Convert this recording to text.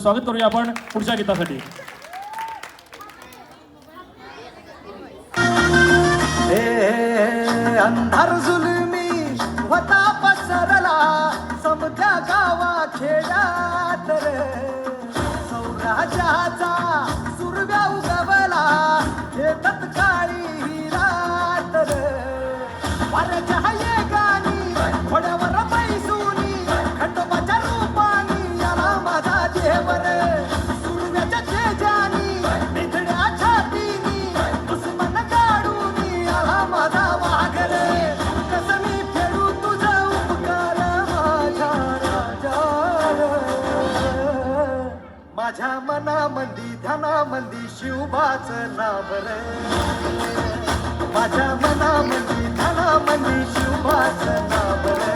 स्वागत करूया आपण पुढच्या गीतासाठी. अंधार जुलमी होता पसरला समध्या गावा खेड्यात रे, सौराजाचा सुरव्या उगवला हे तत्काळी रात रे. वाऱ्याच्या ये गाणी घोड्यावर पैसूनी खंडोबाच्या रूपानी आला माझा देव रे. सुरव्याच्या तेजानी निधड्या छातीनी दुश्मन काढूनी आला माझा वाघ रे. कसं मी फेडू तुझा उपकार माझ्या राजा रे. माझ्या मनामंदी ध्यानामंदी शिवबाचं नाव रे. माझ्या मनामंदी ध्यानामंदी शिवबाचं नाव रे.